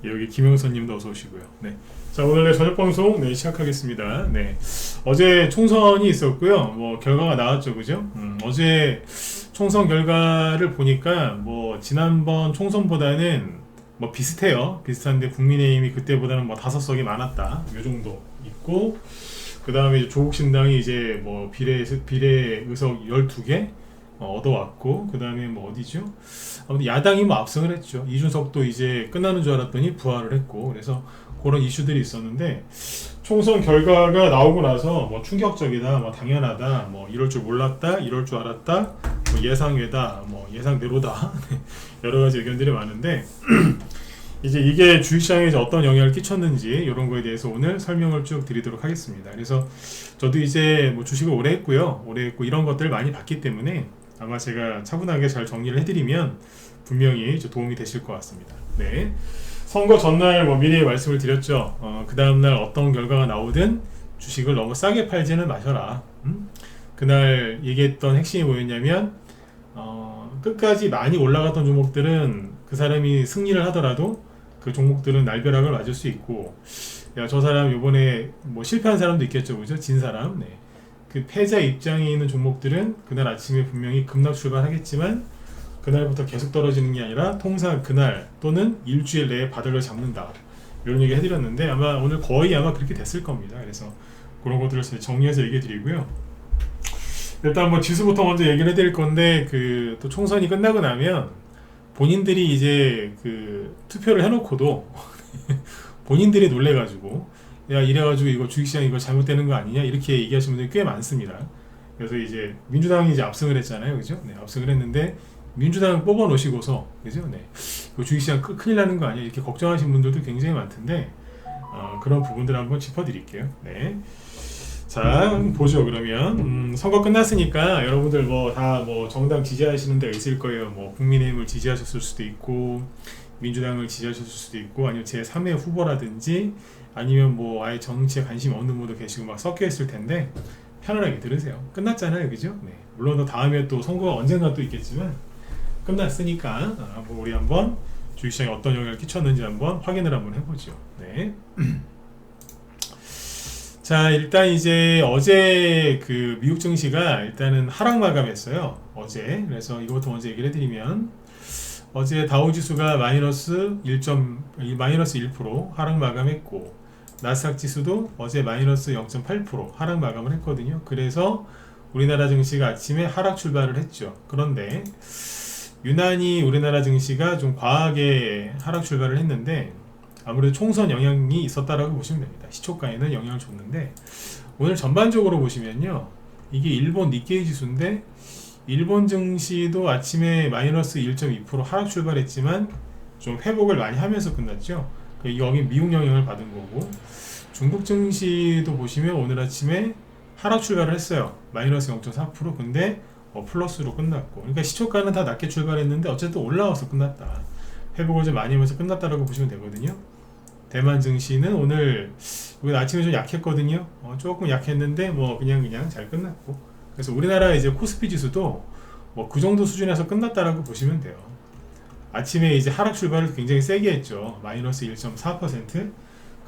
여기 김영선님도 어서 오시고요. 네. 자, 오늘의 저녁 방송 시작하겠습니다. 네. 어제 총선이 있었고요. 뭐 결과가 나왔죠, 그죠? 어제 총선 결과를 보니까 뭐 지난번 총선보다는 뭐 비슷해요. 비슷한데 국민의힘이 그때보다는 뭐 5석이 많았다. 요 정도 있고, 그 다음에 조국신당이 이제 뭐 비례 의석 12개 얻어왔고, 그 다음에 뭐 어디죠? 아무튼 야당이 뭐 압승을 했죠. 이준석도 이제 끝나는 줄 알았더니 부활을 했고, 그래서 그런 이슈들이 있었는데, 총선 결과가 나오고 나서 뭐 충격적이다, 뭐 당연하다, 뭐 이럴 줄 몰랐다, 이럴 줄 알았다, 뭐 예상외다, 뭐 예상대로다 여러 가지 의견들이 많은데 이제 이게 주식시장에 이제 어떤 영향을 끼쳤는지 이런 거에 대해서 오늘 설명을 쭉 드리도록 하겠습니다. 그래서 저도 이제 뭐 주식을 오래 했고요, 이런 것들을 많이 봤기 때문에 아마 제가 차분하게 잘 정리를 해드리면 분명히 도움이 되실 것 같습니다. 네. 선거 전날 뭐 미리 말씀을 드렸죠. 그 다음날 어떤 결과가 나오든 주식을 너무 싸게 팔지는 마셔라. 그날 얘기했던 핵심이 뭐였냐면 끝까지 많이 올라갔던 종목들은 그 사람이 승리를 하더라도 그 종목들은 날벼락을 맞을 수 있고, 야, 저 사람 요번에 뭐 실패한 사람도 있겠죠, 그죠? 진 사람. 네. 그 패자 입장에 있는 종목들은 그날 아침에 분명히 급락 출발하겠지만 그날부터 계속 떨어지는 게 아니라 통상 그날 또는 일주일 내에 바닥을 잡는다, 이런 얘기 해드렸는데 아마 오늘 거의 아마 그렇게 됐을 겁니다. 그래서 그런 것들을 정리해서 얘기해 드리고요. 일단 뭐 지수부터 먼저 얘기를 해드릴 건데, 그 또 총선이 끝나고 나면 본인들이 이제 그 투표를 해놓고도 본인들이 놀래가지고 야, 이래가지고 이거 주식시장 이거 잘못되는 거 아니냐, 이렇게 얘기하시는 분들이 꽤 많습니다. 그래서 이제 민주당이 이제 압승을 했잖아요, 그죠? 네, 압승을 했는데 민주당 뽑아 놓으시고서, 그죠? 네, 이거 주식시장 큰일 나는 거 아니야, 이렇게 걱정하시는 분들도 굉장히 많던데 그런 부분들 한번 짚어드릴게요. 네. 자, 보죠. 그러면 선거 끝났으니까 여러분들 뭐 다 뭐 정당 지지하시는 데가 있을 거예요. 뭐 국민의힘을 지지하셨을 수도 있고, 민주당을 지지하셨을 수도 있고, 아니면 제 3회 후보라든지, 아니면 뭐 아예 정치에 관심이 없는 분도 계시고 막 섞여 있을 텐데 편안하게 들으세요. 끝났잖아요, 그죠? 네. 물론 다음에 또 선거가 언젠가 또 있겠지만 끝났으니까 뭐 우리 한번 주식시장에 어떤 영향을 끼쳤는지 한번 확인을 한번 해보죠. 네. 자, 일단 이제 어제 그 미국 증시가 일단은 하락 마감했어요, 어제. 그래서 이것부터 먼저 얘기를 해드리면, 어제 다우지수가 마이너스 1% 하락 마감했고, 나스닥 지수도 어제 마이너스 0.8% 하락 마감을 했거든요. 그래서 우리나라 증시가 아침에 하락 출발을 했죠. 그런데 유난히 우리나라 증시가 좀 과하게 하락 출발을 했는데 아무래도 총선 영향이 있었다라고 보시면 됩니다. 시초가에는 영향을 줬는데, 오늘 전반적으로 보시면요, 이게 일본 니케이 지수인데 일본 증시도 아침에 마이너스 1.2% 하락 출발했지만 좀 회복을 많이 하면서 끝났죠. 여기 미국 영향을 받은 거고, 중국 증시도 보시면 오늘 아침에 하락 출발을 했어요. 마이너스 0.4%. 근데 플러스로 끝났고, 그러니까 시초가는 다 낮게 출발했는데 어쨌든 올라와서 끝났다, 회복을 좀 많이 하면서 끝났다라고 보시면 되거든요. 대만 증시는 오늘 아침에 좀 약했거든요. 조금 약했는데 뭐 그냥 잘 끝났고, 그래서 우리나라 이제 코스피 지수도 뭐 그 정도 수준에서 끝났다라고 보시면 돼요. 아침에 이제 하락 출발을 굉장히 세게 했죠. 마이너스 1.4%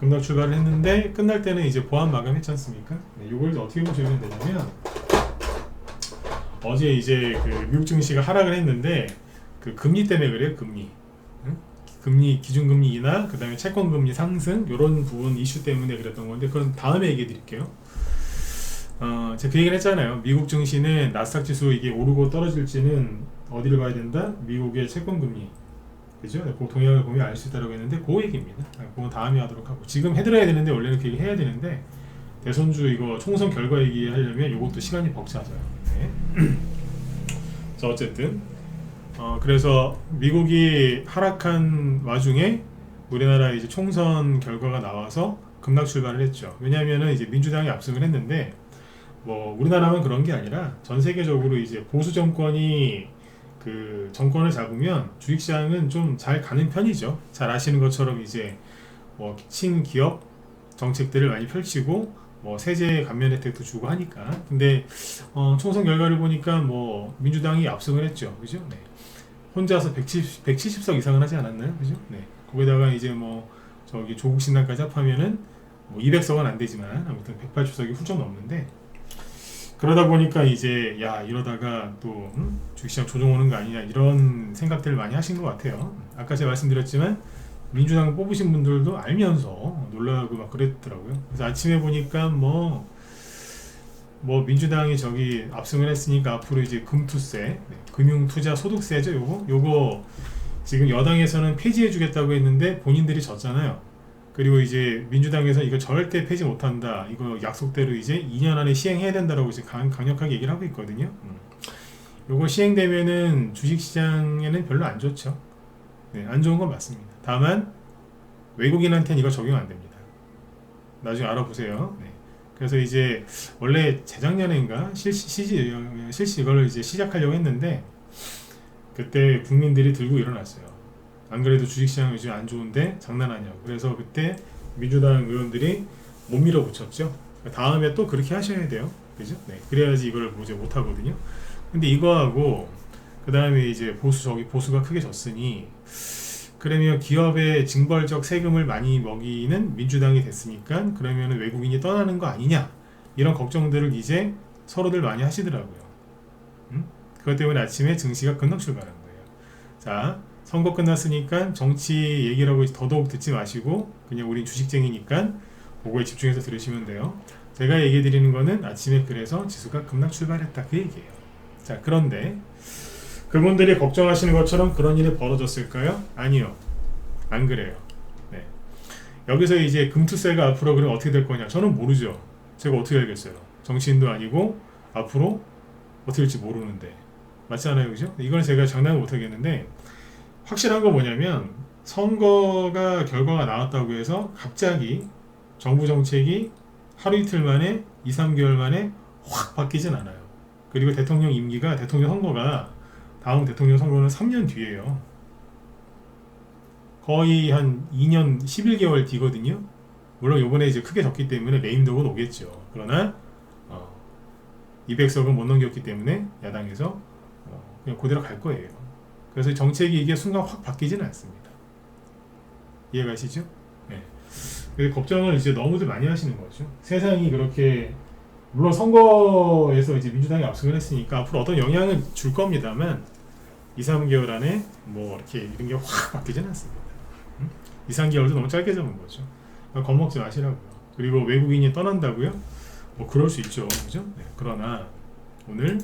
급락 출발을 했는데 끝날 때는 이제 보합 마감했지 않습니까? 네, 이걸 어떻게 보시면 되냐면, 어제 이제 그 미국 증시가 하락을 했는데 그 금리 때문에 그래요. 금리, 기준금리 인하, 그 다음에 채권금리 상승, 이런 부분 이슈 때문에 그랬던 건데, 그건 다음에 얘기해 드릴게요. 제가 그 얘기를 했잖아요. 미국 증시는 나스닥 지수 이게 오르고 떨어질지는 어디를 봐야 된다? 미국의 채권금리, 그죠? 그 동향을 보면 알 수 있다고 했는데 그 얘기입니다. 그건 다음에 하도록 하고, 지금 해드려야 되는데 원래는 그 얘기 해야 되는데 대선주 이거 총선 결과 얘기하려면 이것도 시간이 벅차져요. 네. 자, 어쨌든 그래서 미국이 하락한 와중에 우리나라 이제 총선 결과가 나와서 급락 출발을 했죠. 왜냐하면은 이제 민주당이 압승을 했는데, 뭐 우리나라만 그런 게 아니라 전 세계적으로 이제 보수 정권이 그 정권을 잡으면 주식시장은 좀 잘 가는 편이죠. 잘 아시는 것처럼 이제 뭐 친기업 정책들을 많이 펼치고 뭐 세제 감면 혜택도 주고 하니까. 근데 총선 결과를 보니까 뭐 민주당이 압승을 했죠, 그죠? 네. 혼자서 170석 이상은 하지 않았나요? 그죠? 네. 거기다가 이제 뭐 저기 조국 신당까지 합하면은 뭐 200석은 안 되지만 아무튼 180석이 훌쩍 넘는데, 그러다 보니까 이제 야 이러다가 또 주식시장 조정 오는 거 아니냐 이런 생각들을 많이 하신 것 같아요. 아까 제가 말씀드렸지만 민주당 뽑으신 분들도 알면서 놀라고 막 그랬더라고요. 그래서 아침에 보니까 뭐 민주당이 저기 압승을 했으니까 앞으로 이제 금투세, 금융투자 소득세죠. 요거 지금 여당에서는 폐지해주겠다고 했는데 본인들이 졌잖아요. 그리고 이제 민주당에서 이거 절대 폐지 못한다, 이거 약속대로 이제 2년 안에 시행해야 된다라고 이제 강력하게 얘기를 하고 있거든요. 요거 시행되면은 주식시장에는 별로 안 좋죠. 네, 안 좋은 건 맞습니다. 다만 외국인한테는 이거 적용 안 됩니다. 나중에 알아보세요. 네. 그래서 이제 원래 재작년인가 실시 이걸 이제 시작하려고 했는데 그때 국민들이 들고 일어났어요. 안 그래도 주식시장 요즘 안 좋은데 장난하냐고. 그래서 그때 민주당 의원들이 못 밀어붙였죠. 다음에 또 그렇게 하셔야 돼요. 그죠? 네. 그래야지 이걸 이제 못 하거든요. 근데 이거하고 그 다음에 이제 보수가 크게 졌으니, 그러면 기업의 징벌적 세금을 많이 먹이는 민주당이 됐으니까 그러면 외국인이 떠나는 거 아니냐, 이런 걱정들을 이제 서로들 많이 하시더라고요. 그것 때문에 아침에 증시가 급락 출발한 거예요. 자, 선거 끝났으니까 정치 얘기라고 더더욱 듣지 마시고 그냥 우린 주식쟁이니까 그거에 집중해서 들으시면 돼요. 제가 얘기해 드리는 거는 아침에 그래서 지수가 급락 출발했다, 그 얘기예요. 자, 그런데 그분들이 걱정하시는 것처럼 그런 일이 벌어졌을까요? 아니요, 안 그래요. 네. 여기서 이제 금투세가 앞으로 그럼 어떻게 될 거냐, 저는 모르죠. 제가 어떻게 알겠어요. 정치인도 아니고 앞으로 어떻게 될지 모르는데, 맞지 않아요, 그죠? 이건 제가 장담을 못 하겠는데, 확실한 건 뭐냐면 선거가 결과가 나왔다고 해서 갑자기 정부 정책이 하루 이틀 만에 2, 3개월 만에 확 바뀌진 않아요. 그리고 대통령 선거가 다음 대통령 선거는 3년 뒤에요. 거의 한 2년 11개월 뒤거든요. 물론 요번에 이제 크게 졌기 때문에 레임덕은 오겠죠. 그러나 200석은 못 넘겼기 때문에 야당에서 그냥 그대로 갈 거예요. 그래서 정책이 이게 순간 확 바뀌지는 않습니다. 이해가시죠? 네. 걱정을 이제 너무들 많이 하시는 거죠. 세상이 그렇게, 물론 선거에서 이제 민주당이 압승을 했으니까 앞으로 어떤 영향을 줄 겁니다만 2, 3개월 안에 뭐 이렇게 이런 게 확 바뀌지는 않습니다. 2, 3개월도 너무 짧게 잡은 거죠. 그러니까 겁먹지 마시라고요. 그리고 외국인이 떠난다고요? 뭐 그럴 수 있죠, 그죠? 네. 그러나 오늘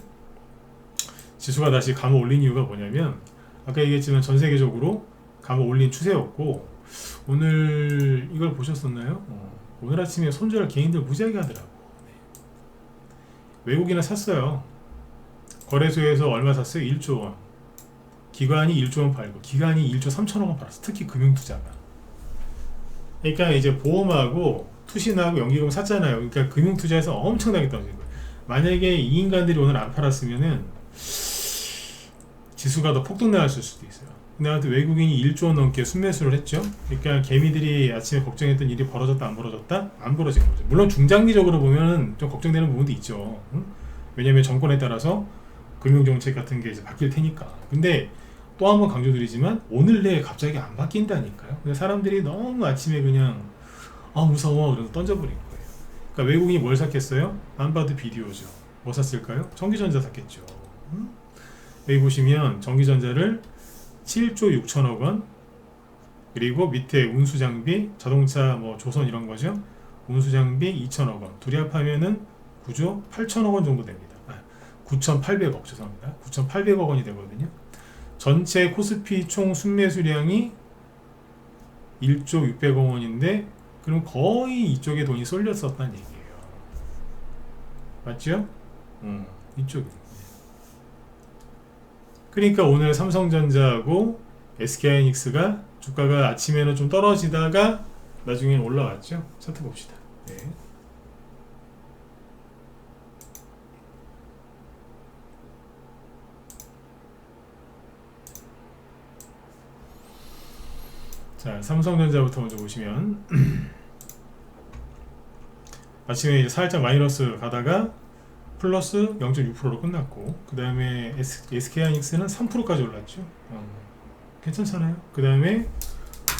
지수가 다시 감아 올린 이유가 뭐냐면, 아까 얘기했지만 전 세계적으로 감아 올린 추세였고, 오늘 이걸 보셨었나요? 오늘 아침에 손절 개인들 무지하게 하더라고. 네. 외국인은 샀어요. 거래소에서 얼마 샀어요? 1조 원. 기관이 1조 원 팔고, 기관이 1조 3천억 원 팔았어. 특히 금융투자가. 그러니까 이제 보험하고 투신하고 연기금 샀잖아요. 그러니까 금융투자에서 엄청나게 떨어진 거예요. 만약에 이 인간들이 오늘 안 팔았으면은 지수가 더 폭등 나왔을 수도 있어요. 근데 아무튼 외국인이 1조 원 넘게 순매수를 했죠. 그러니까 개미들이 아침에 걱정했던 일이 벌어졌다 안 벌어졌다? 안 벌어진 거죠. 물론 중장기적으로 보면 좀 걱정되는 부분도 있죠. 왜냐면 정권에 따라서 금융정책 같은 게 이제 바뀔 테니까. 근데 또 한 번 강조드리지만 오늘 내에 갑자기 안 바뀐다니까요. 근데 사람들이 너무 아침에 그냥 무서워 그래서 던져버린 거예요. 그러니까 외국인이 뭘 샀겠어요? 안 봐도 비디오죠. 뭐 샀을까요? 전기전자 샀겠죠. 여기 보시면 전기전자를 7조 6천억 원, 그리고 밑에 운수장비, 자동차 뭐 조선 이런 거죠. 운수장비 2천억 원, 둘이 합하면은 9조 8천억 원 정도 됩니다. 9,800억, 죄송합니다. 9,800억 원이 되거든요. 전체 코스피 총 순매수량이 1조 600억 원인데, 그럼 거의 이쪽에 돈이 쏠렸었다는 얘기예요. 맞죠? 이쪽에. 그러니까 오늘 삼성전자하고 SK하이닉스가 주가가 아침에는 좀 떨어지다가 나중에는 올라왔죠. 차트 봅시다. 네. 자, 삼성전자부터 먼저 보시면 아침에 이제 살짝 마이너스 가다가 플러스 0.6%로 끝났고, 그 다음에 SK하이닉스는 3%까지 올랐죠. 괜찮잖아요. 그 다음에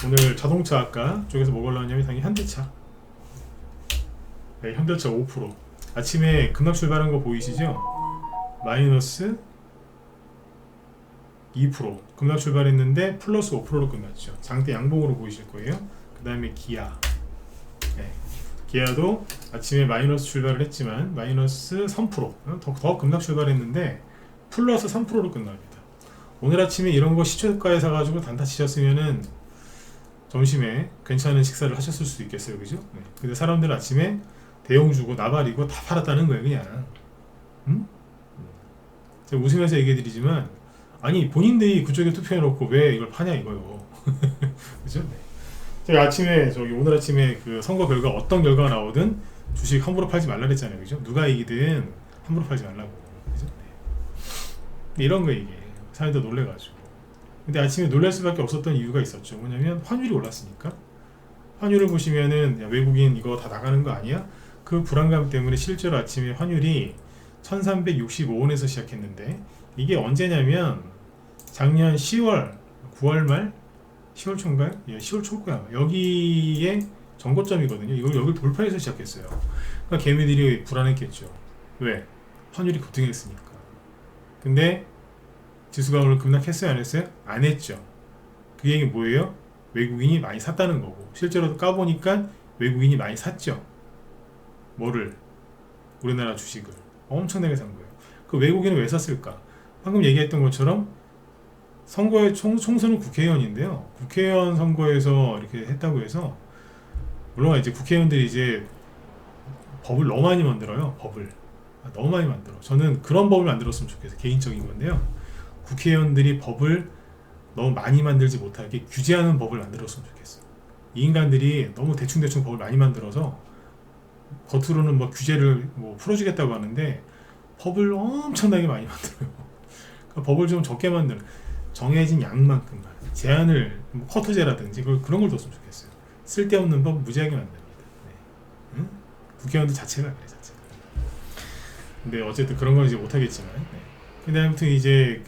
오늘 자동차 아까 쪽에서 뭐 걸렸냐면 당연히 현대차. 네, 현대차 5%. 아침에 급락 출발한 거 보이시죠? 마이너스 2% 급락 출발했는데 플러스 5%로 끝났죠. 장대 양봉으로 보이실 거예요. 그 다음에 기아. 네. 기아도 아침에 마이너스 출발을 했지만 마이너스 3% 더 급락 출발했는데 플러스 3%로 끝납니다. 오늘 아침에 이런 거 시초가에 사가지고 단타 치셨으면은 점심에 괜찮은 식사를 하셨을 수도 있겠어요, 그죠? 네. 근데 사람들은 아침에 대용 주고 나발이고 다 팔았다는 거예요, 그냥. 응? 제가 웃으면서 얘기해드리지만, 아니 본인들이 그쪽에 투표해놓고 왜 이걸 파냐 이거요. 그죠? 네. 제가 아침에 오늘 아침에 그 선거 결과 어떤 결과가 나오든 주식 함부로 팔지 말라 그랬잖아요, 그죠? 누가 이기든 함부로 팔지 말라고, 그죠? 네. 이런 거 얘기해요. 사람들 놀래가지고. 근데 아침에 놀랄 수밖에 없었던 이유가 있었죠. 뭐냐면 환율이 올랐으니까. 환율을 보시면은 야, 외국인 이거 다 나가는 거 아니야? 그 불안감 때문에 실제로 아침에 환율이 1365원에서 시작했는데 이게 언제냐면 작년 10월 9월 말 10월 초인가요? 예, 10월 초고요. 여기에 전고점이거든요. 이걸 여기 돌파해서 시작했어요. 그러니까 개미들이 불안했겠죠. 왜? 환율이 급등했으니까. 근데 지수가 오늘 급락했어요? 안 했어요? 안 했죠. 그 얘기 뭐예요? 외국인이 많이 샀다는 거고 실제로 까보니까 외국인이 많이 샀죠. 뭐를? 우리나라 주식을 엄청나게 산 거예요. 그 외국인은 왜 샀을까? 방금 얘기했던 것처럼 선거의 총선은 국회의원인데요. 국회의원 선거에서 이렇게 했다고 해서 물론 이제 국회의원들이 이제 법을 너무 많이 만들어요. 법을 너무 많이 만들어. 저는 그런 법을 만들었으면 좋겠어요. 개인적인 건데요. 국회의원들이 법을 너무 많이 만들지 못하게 규제하는 법을 만들었으면 좋겠어요. 이 인간들이 너무 대충대충 법을 많이 만들어서 겉으로는 뭐 규제를 뭐 풀어주겠다고 하는데 법을 엄청나게 많이 만들어요. 그러니까 법을 좀 적게 만드는 정해진 양만큼만 제한을 뭐 커트제라든지 그런 걸 뒀으면 좋겠어요. 쓸데없는 법 무지하게 만듭니다. 네. 응? 국회의원들 자체가 그래 자체가. 근데 어쨌든 그런 건 이제 못하겠지만. 네. 근데 아무튼 이제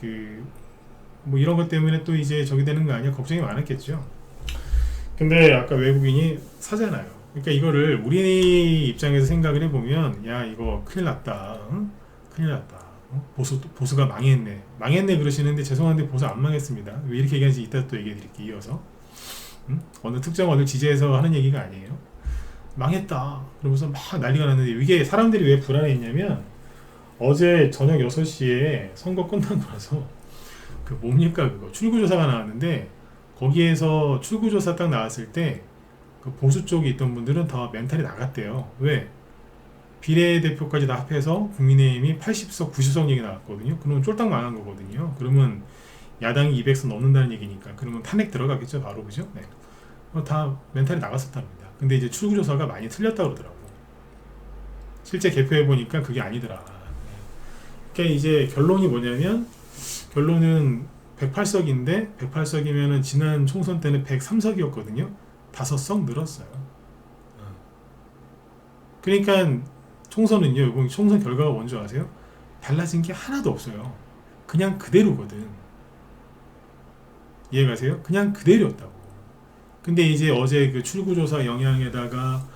뭐 이런 것 때문에 또 이제 저기 되는 거 아니야 걱정이 많았겠죠. 근데 아까 외국인이 사잖아요. 그러니까 이거를 우리 입장에서 생각을 해보면 야 이거 큰일 났다. 응? 큰일 났다. 보수가 망했네 그러시는데 죄송한데 보수 안 망했습니다. 왜 이렇게 얘기하는지 이따 또 얘기해 드릴게요. 이어서 어느 특정 어느 지지에서 하는 얘기가 아니에요. 망했다 그러면서 막 난리가 났는데 이게 사람들이 왜 불안해했냐면 어제 저녁 6시에 선거 끝나고 나서 그 뭡니까 그거 출구조사가 나왔는데 거기에서 출구조사 딱 나왔을 때 그 보수 쪽에 있던 분들은 다 멘탈이 나갔대요. 왜? 비례대표까지 다 합해서 국민의힘이 80석 90석 얘기 나왔거든요. 그러면 쫄딱 망한 거거든요. 그러면 야당이 200석 넘는다는 얘기니까 그러면 탄핵 들어가겠죠 바로. 그죠? 네. 다 멘탈이 나갔었답니다. 근데 이제 출구조사가 많이 틀렸다고 그러더라고. 실제 개표해보니까 그게 아니더라. 그러니까 이제 결론이 뭐냐면 결론은 108석인데 108석이면은 지난 총선 때는 103석이었거든요. 5석 늘었어요. 그러니까 총선은요, 이번 총선 결과가 뭔지 아세요? 달라진 게 하나도 없어요. 그냥 그대로거든. 이해가세요? 그냥 그대로였다고. 근데 이제 어제 그 출구조사 영향에다가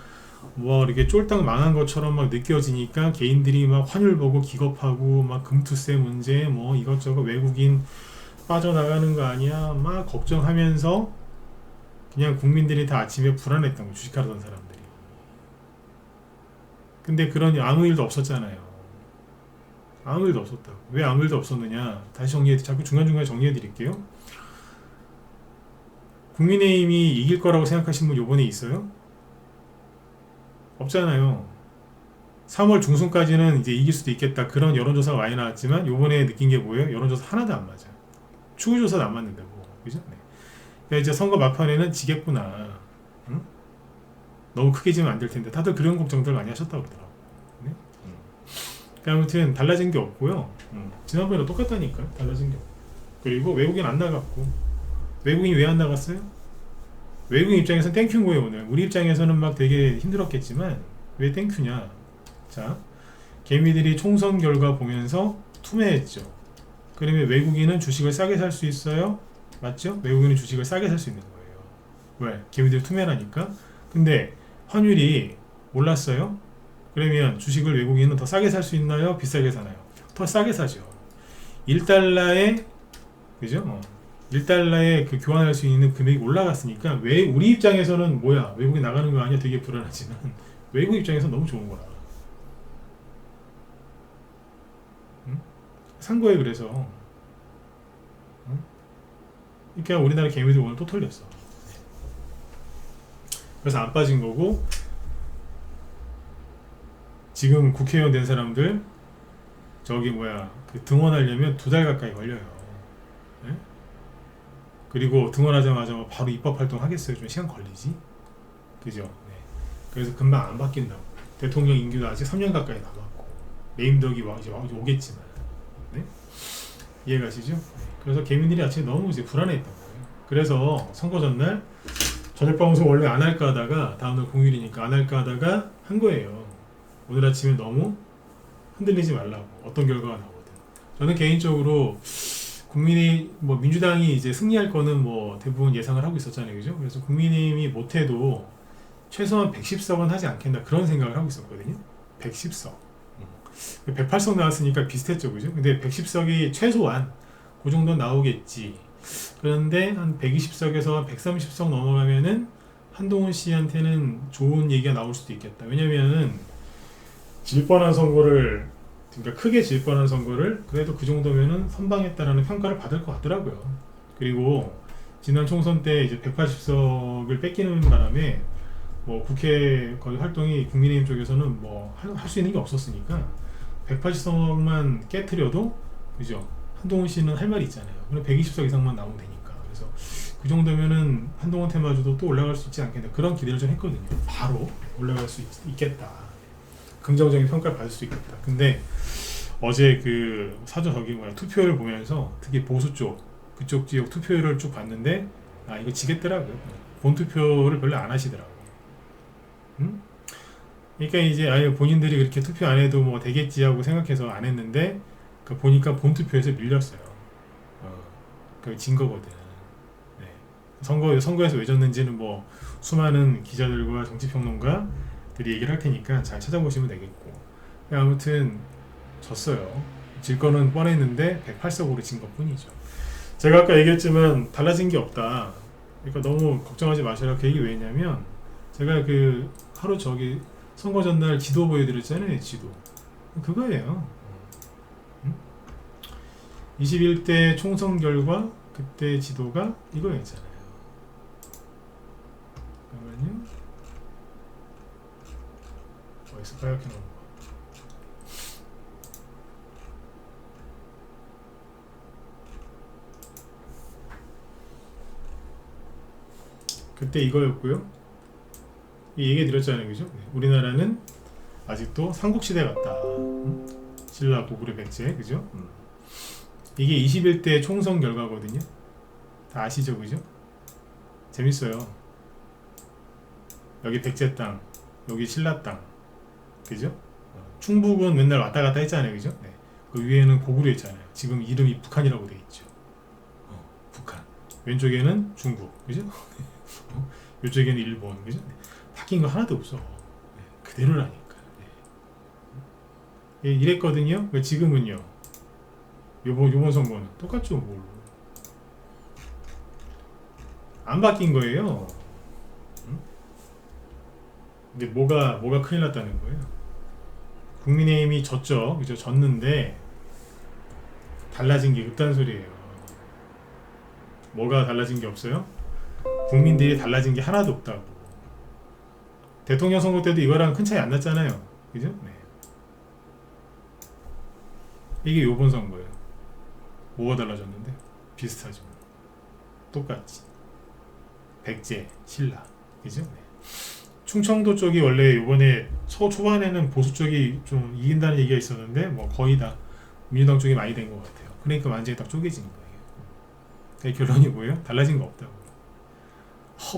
뭐 이렇게 쫄딱 망한 것처럼 막 느껴지니까 개인들이 막 환율 보고 기겁하고 막 금투세 문제 뭐 이것저것 외국인 빠져나가는 거 아니야 막 걱정하면서 그냥 국민들이 다 아침에 불안했던 거 주식하던 사람들이. 근데 그런 아무 일도 없었잖아요. 아무 일도 없었다고. 왜 아무 일도 없었느냐 다시 자꾸 중간중간에 정리해 드릴게요. 국민의힘이 이길 거라고 생각하시는 분 요번에 있어요? 없잖아요. 3월 중순까지는 이제 이길 수도 있겠다 그런 여론조사가 많이 나왔지만 요번에 느낀 게 뭐예요? 여론조사 하나도 안 맞아. 추구조사도 안 맞는다고. 그죠? 네. 그러니까 이제 선거 막판에는 지겠구나. 응? 너무 크게 지면 안 될 텐데 다들 그런 걱정들 많이 하셨다고 그러더라고요. 네? 그러니까 아무튼 달라진 게 없고요. 지난번에도 똑같다니까. 달라진 게 없고. 그리고 외국인 안 나갔고. 외국인이 왜 안 나갔어요? 외국인 입장에서는 땡큐인 거예요. 오늘 우리 입장에서는 막 되게 힘들었겠지만 왜 땡큐냐. 자, 개미들이 총선 결과 보면서 투매했죠. 그러면 외국인은 주식을 싸게 살 수 있어요? 맞죠? 외국인은 주식을 싸게 살 수 있는 거예요. 왜? 개미들이 투명하니까. 근데 환율이 올랐어요? 그러면 주식을 외국인은 더 싸게 살 수 있나요? 비싸게 사나요? 더 싸게 사죠. 1달러에 그죠? 1달러에 그 교환할 수 있는 금액이 올라갔으니까 왜 우리 입장에서는 뭐야 외국에 나가는 거 아니야 되게 불안하지만 외국 입장에서 너무 좋은 거야. 응? 산 거예요. 그래서 응? 그러니까 우리나라 개미들 오늘 또 털렸어. 그래서 안 빠진 거고 지금 국회의원 된 사람들 저기 뭐야 그 등원하려면 2달 가까이 걸려요. 네? 그리고 등원하자마자 바로 입법 활동 하겠어요? 좀 시간 걸리지? 그죠? 네. 그래서 금방 안 바뀐다고. 대통령 임기도 아직 3년 가까이 남았고 레임덕이 이제 오겠지만 네? 이해가시죠? 네. 그래서 개미들이 아침에 너무 이제 불안해했던 거예요. 그래서 선거 전날 저녁 방송 원래 안 할까 하다가 다음날 공휴일이니까 안 할까 하다가 한 거예요. 오늘 아침에 너무 흔들리지 말라고. 어떤 결과가 나오든. 저는 개인적으로 국민이 뭐 민주당이 이제 승리할 거는 뭐 대부분 예상을 하고 있었잖아요, 그죠? 그래서 국민의힘이 못해도 최소한 110석은 하지 않겠나 그런 생각을 하고 있었거든요. 110석. 108석 나왔으니까 비슷했죠, 그죠? 근데 110석이 최소한 그 정도 나오겠지. 그런데 한 120석에서 130석 넘어가면은 한동훈 씨한테는 좋은 얘기가 나올 수도 있겠다. 왜냐면은 질 뻔한 선거를 그러니까 크게 질 뻔한 선거를 그래도 그 정도면은 선방했다라는 평가를 받을 것 같더라고요. 그리고 지난 총선 때 이제 180석을 뺏기는 바람에 뭐 국회 거의 활동이 국민의힘 쪽에서는 뭐 할 수 있는 게 없었으니까 180석만 깨트려도 그죠? 한동훈 씨는 할 말이 있잖아요. 그럼 120석 이상만 나오면 되니까. 그래서 그 정도면은 한동훈 테마주도 또 올라갈 수 있지 않겠나 그런 기대를 좀 했거든요. 바로 올라갈 수 있겠다. 긍정적인 평가를 받을 수 있겠다. 근데 어제 그 사전 저기 뭐야 투표를 보면서 특히 보수 쪽 그쪽 지역 투표율을 쭉 봤는데 아 이거 지겠더라고요. 본 투표를 별로 안 하시더라고. 응? 그러니까 이제 아예 본인들이 그렇게 투표 안 해도 뭐 되겠지 하고 생각해서 안 했는데 그 보니까 본 투표에서 밀렸어요. 그 진 거거든. 네. 선거에서 왜 졌는지는 뭐 수많은 기자들과 정치평론가들이 얘기를 할 테니까 잘 찾아보시면 되겠고. 아무튼 졌어요. 질 거는 뻔했는데 108석으로 진 것 뿐이죠. 제가 아까 얘기했지만 달라진 게 없다. 그러니까 너무 걱정하지 마시라. 그 얘기 왜냐면 제가 그 하루 저기 선거 전날 지도 보여드렸잖아요. 지도. 그거예요. 21대 총선 결과 그때 지도가 이거였잖아요. 잠깐만요. 어디서 빨갛게 나온 거. 그때 이거였고요. 이 얘기 드렸잖아요, 그죠? 네. 우리나라는 아직도 삼국시대 같다. 신라, 고구려, 백제, 그죠? 이게 21대 총선 결과거든요. 다 아시죠, 그죠? 재밌어요. 여기 백제 땅, 여기 신라 땅, 그죠? 충북은 맨날 왔다 갔다 했잖아요, 그죠? 네. 그 위에는 고구려 있잖아요. 지금 이름이 북한이라고 돼 있죠. 북한. 왼쪽에는 중국, 그죠? 이쪽에는 일본, 그죠? 네. 바뀐 거 하나도 없어. 네. 그대로라니까. 네. 이랬거든요. 지금은요. 요번 선거는 똑같죠, 뭘. 안 바뀐 거예요. 근데 뭐가 큰일 났다는 거예요. 국민의힘이 졌죠. 그죠? 졌는데 달라진 게 없다는 소리예요. 뭐가 달라진 게 없어요? 국민들이 달라진 게 하나도 없다고. 대통령 선거 때도 이거랑 큰 차이 안 났잖아요. 그죠? 네. 이게 요번 선거예요. 뭐가 달라졌는데? 비슷하죠. 똑같지. 백제, 신라. 그죠? 네. 충청도 쪽이 원래 요번에 초반에는 보수 쪽이 좀 이긴다는 얘기가 있었는데 뭐 거의 다 민주당 쪽이 많이 된 것 같아요. 그러니까 완전히 딱 쪼개진 거예요. 그러니까 결론이 뭐예요? 달라진 거 없다고.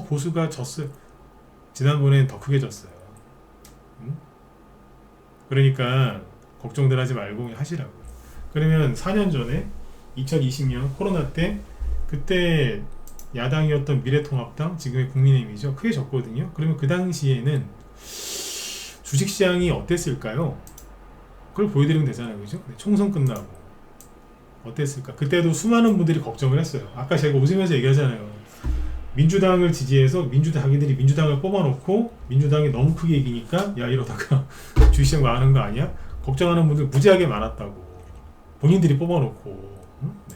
보수가 졌어요. 지난번엔 더 크게 졌어요. 응? 그러니까 걱정들 하지 말고 하시라고. 그러면 4년 전에 2020년 코로나 때 그때 야당이었던 미래통합당, 지금의 국민의힘이죠. 크게 졌거든요. 그러면 그 당시에는 주식시장이 어땠을까요? 그걸 보여드리면 되잖아요. 그죠? 네, 총선 끝나고 어땠을까? 그때도 수많은 분들이 걱정을 했어요. 아까 제가 웃으면서 얘기하잖아요. 민주당을 지지해서 자기들이 민주당을 뽑아놓고 민주당이 너무 크게 이기니까 야 이러다가 주식시장 망하는 거 아니야? 걱정하는 분들 무지하게 많았다고. 본인들이 뽑아놓고. 네.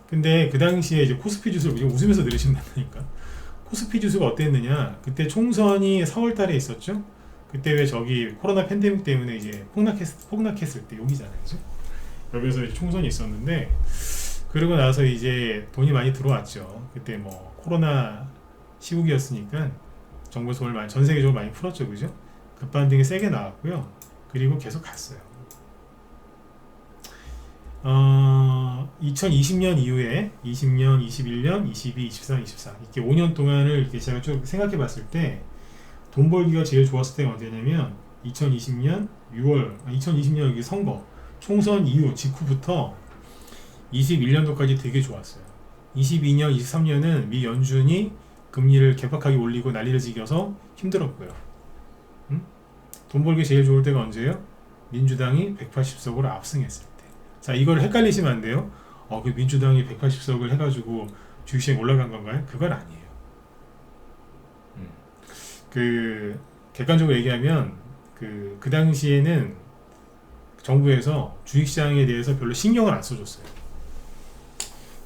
근데 그 당시에 이제 코스피 지수를 웃으면서 들으신다니까. 코스피 지수가 어땠느냐? 그때 총선이 4월달에 있었죠. 그때 왜 저기 코로나 팬데믹 때문에 이제 폭락했을 때 여기잖아요, 그죠? 여기서 이제 총선이 있었는데 그러고 나서 이제 돈이 많이 들어왔죠. 그때 뭐 코로나 시국이었으니까 정부에서 돈을 많이 전 세계적으로 많이 풀었죠, 그죠? 급반등이 세게 나왔고요. 그리고 계속 갔어요. 2020년 이후에 20년, 21년, 22, 23, 24 이렇게 5년 동안을 이렇게 제가 쭉 생각해 봤을 때 돈 벌기가 제일 좋았을 때가 언제냐면 2020년 6월 2020년 여기 선거 총선 이후 직후부터 21년도까지 되게 좋았어요. 22년, 23년은 미 연준이 금리를 개박하게 올리고 난리를 지겨서 힘들었고요. 돈 벌기 제일 좋을 때가 언제예요? 민주당이 180석으로 압승했을 때. 자, 이걸 헷갈리시면 안 돼요. 그 민주당이 180석을 해가지고 주식시장에 올라간 건가요? 그건 아니에요. 객관적으로 얘기하면 그 당시에는 정부에서 주식시장에 대해서 별로 신경을 안 써줬어요.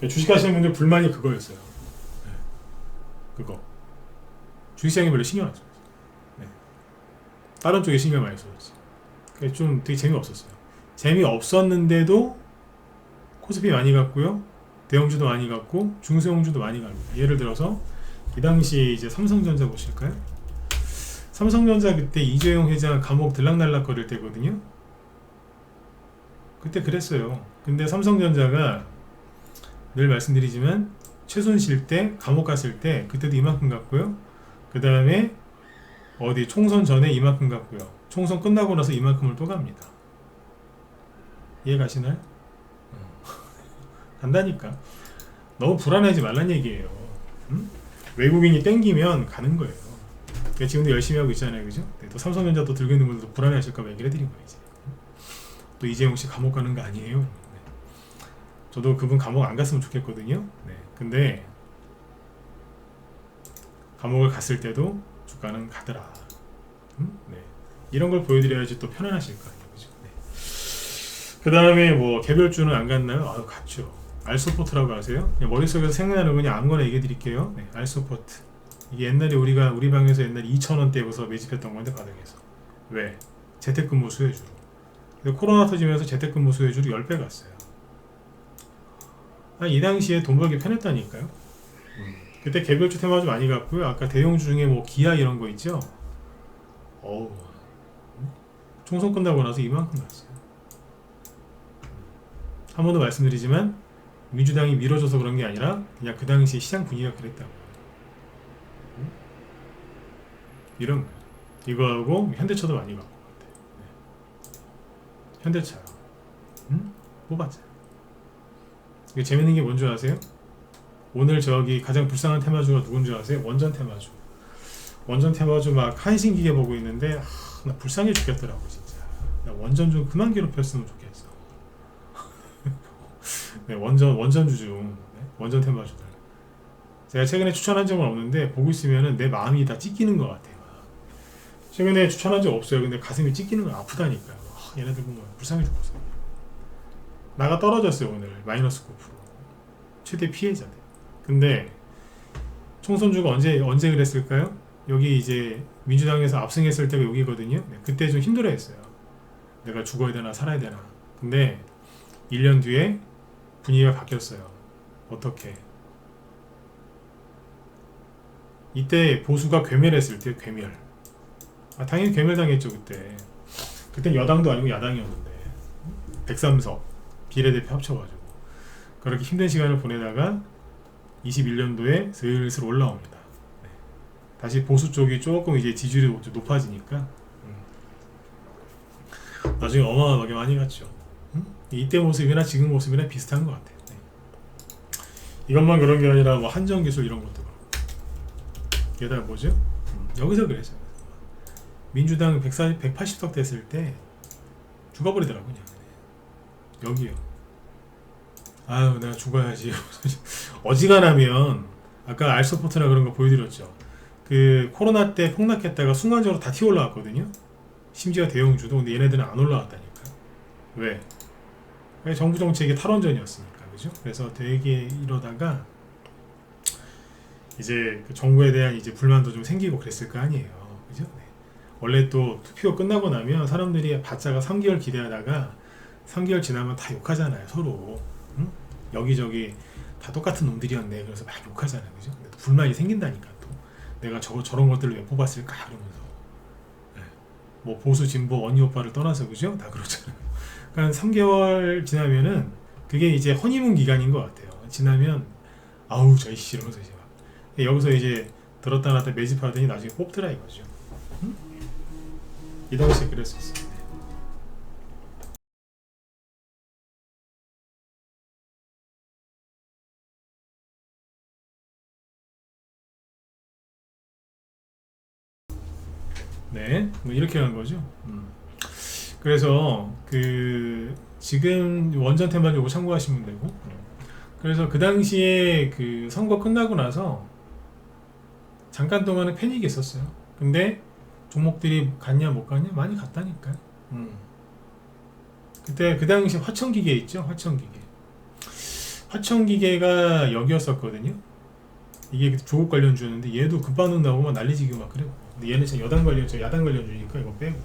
주식하시는 분들 불만이 그거였어요. 네. 그거. 주식시장에 별로 신경 안 써줬어요. 네. 다른 쪽에 신경 많이 써줬어요. 좀 되게 재미없었어요. 재미없었는데도 코스피 많이 갔고요. 대형주도 많이 갔고 중소형주도 많이 갑니다. 예를 들어서 이 당시 이제 삼성전자 보실까요? 삼성전자 그때 이재용 회장 감옥 들락날락 거릴 때거든요. 그때 그랬어요. 근데 삼성전자가 늘 말씀드리지만 최순실 때 감옥 갔을 때 그때도 이만큼 갔고요. 그 다음에 어디 총선 전에 이만큼 갔고요. 총선 끝나고 나서 이만큼을 또 갑니다. 이해 가시나요? 간다니까. 너무 불안해하지 말란 얘기예요. 외국인이 땡기면 가는 거예요. 지금도 열심히 하고 있잖아요, 그죠? 네, 또 삼성전자 또 들고 있는 분들도 불안해하실까 봐 얘기를 해드린 거예요. 이제. 또 이재용 씨 감옥 가는 거 아니에요? 네. 저도 그분 감옥 안 갔으면 좋겠거든요. 네. 근데 감옥을 갔을 때도 주가는 가더라. 네. 이런 걸 보여드려야지 또 편안하실 거 아니에요, 그죠? 네. 그 다음에 뭐 개별주는 안 갔나요? 갔죠. 알소포트라고 아세요? 그냥 머릿속에서 생각나는 거 그냥 아무거나 얘기해 드릴게요. 네. 알소포트. 이게 옛날에 우리 방에서 옛날에 2,000원대에서 매집했던 건데 바닥에서. 왜? 재택근무 수혜주로. 근데 코로나 터지면서 재택근무 수혜주로 10배 갔어요. 이 당시에 돈 벌기 편했다니까요. 그때 개별주 테마주 많이 갔고요. 아까 대형주 중에 뭐 기아 이런 거 있죠. 총선 끝나고 나서 이만큼 갔어요. 한 번 더 말씀드리지만 민주당이 밀어줘서 그런 게 아니라 그냥 그 당시 시장 분위기가 그랬다고. 이런 이거하고 현대차도 많이 갖고 같아요. 네. 현대차요. 뽑았잖아요. 이게 재밌는 게 뭔지 아세요? 오늘 저기 가장 불쌍한 테마주가 누군지 아세요? 원전 테마주. 원전 테마주 막 한신기계 보고 있는데 나 불쌍해 죽겠더라고 진짜. 나 원전 좀 그만 괴롭혔으면 좋겠어. 네, 원전주 중 네? 원전 테마주들. 제가 최근에 추천한 적은 없는데 보고 있으면은 내 마음이 다 찢기는 것 같아요. 최근에 추천한 적 없어요. 근데 가슴이 찢기는 건 아프다니까요. 얘네들 보면 불쌍해 죽겠어. 나가 떨어졌어요 오늘 마이너스 9%. 최대 피해자들. 근데 총선주가 언제 그랬을까요? 여기 이제 민주당에서 압승했을 때가 여기거든요. 네, 그때 좀 힘들어했어요. 내가 죽어야 되나 살아야 되나. 근데 1년 뒤에 분위기가 바뀌었어요. 어떻게? 이때 보수가 괴멸했을 때 괴멸. 당연히 괴멸당했죠 그때. 그땐 여당도 아니고 야당이었는데 103석 비례대표 합쳐가지고 그렇게 힘든 시간을 보내다가 21년도에 슬슬 올라옵니다. 네. 다시 보수 쪽이 조금 이제 지지율이 높아지니까 나중에 어마어마하게 많이 갔죠. 이때 모습이나 지금 모습이나 비슷한 것 같아요. 네. 이것만 그런 게 아니라 뭐 한정기술 이런 것도 그렇고. 게다가 뭐죠? 여기서 그래서 민주당 180석 됐을 때 죽어버리더라고 그냥. 여기요. 아유 내가 죽어야지. 어지간하면 아까 알서포트나 그런 거 보여드렸죠. 그 코로나 때 폭락했다가 순간적으로 다 튀어 올라왔거든요. 심지어 대형주도. 근데 얘네들은 안 올라왔다니까. 왜? 정부 정책의 탈원전이었으니까. 그죠? 그래서 되게 이러다가 이제 그 정부에 대한 이제 불만도 좀 생기고 그랬을 거 아니에요. 그죠? 네. 원래 또 투표 끝나고 나면 사람들이 바짜가 3개월 기대하다가 3개월 지나면 다 욕하잖아요. 서로. 응? 여기저기 다 똑같은 놈들이었네. 그래서 막 욕하잖아요. 그죠? 근데 또 불만이 생긴다니까 또. 내가 저런 것들을 왜 뽑았을까? 이러면서. 네. 뭐 보수, 진보, 언니, 오빠를 떠나서 그죠? 다 그렇잖아요. 그러니까 3개월 지나면은 그게 이제 허니문 기간인 것 같아요. 지나면 아우 저이 씨 이러면서 이제 막 여기서 이제 들었다 놨다 매집하더니 나중에 뽑더라 이거죠. 응? 이 당시에 그랬었어요. 네, 뭐 이렇게 한 거죠. 그래서 그 지금 원전 테마 요거 참고하시면 되고. 그래서 그 당시에 그 선거 끝나고 나서 잠깐 동안은 패닉이 있었어요. 근데 종목들이 갔냐 못 갔냐 많이 갔다니까요. 그때 그 당시 화천기계 있죠. 화천기계가 여기였었거든요. 이게 조국 관련주였는데 얘도 급반응 나오고 막 난리지고 막 그래요. 근데 얘는 진짜 야당 관련주니까 이거 빼고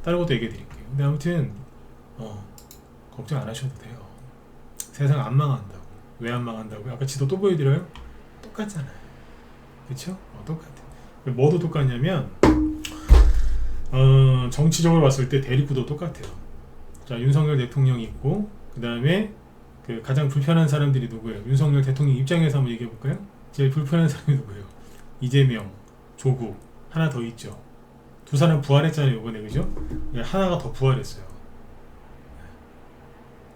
다른 것도 얘기해 드릴게요. 근데 아무튼 걱정 안 하셔도 돼요. 세상 안 망한다고. 왜 안 망한다고요? 아까 지도 또 보여드려요? 똑같잖아요. 그쵸? 똑같아. 뭐도 똑같냐면 정치적으로 봤을 때 대립구도 똑같아요. 자, 윤석열 대통령이 있고 그 다음에 그 가장 불편한 사람들이 누구예요? 윤석열 대통령 입장에서 한번 얘기해 볼까요? 제일 불편한 사람이 누구예요? 이재명, 조국, 하나 더 있죠. 두 사람 부활했잖아요 이번에. 그죠? 하나가 더 부활했어요.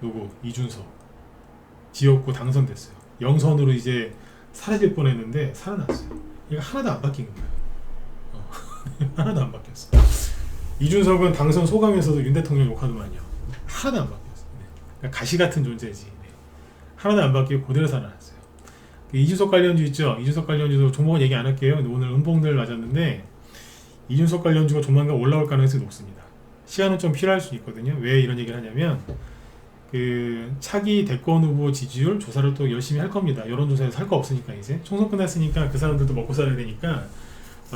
누구? 이준석. 지역구 당선됐어요. 영선으로 이제 사라질 뻔했는데 살아났어요. 이거 하나도 안 바뀐 거예요. 하나도 안 바뀌었어. 이준석은 당선 소감에서도 윤 대통령 욕하더만요. 하나도 안 바뀌었어. 네. 그러니까 가시 같은 존재지. 네. 하나도 안 바뀌고 그대로 살아났어요. 그 이준석 관련주 있죠. 이준석 관련주도 종목은 얘기 안 할게요. 오늘 음봉들 맞았는데 이준석 관련주가 조만간 올라올 가능성이 높습니다. 시간은 좀 필요할 수 있거든요. 왜 이런 얘기를 하냐면 그 차기 대권 후보 지지율 조사를 또 열심히 할 겁니다. 여론조사에서 할 거 없으니까 이제 총선 끝났으니까 그 사람들도 먹고 살아야 되니까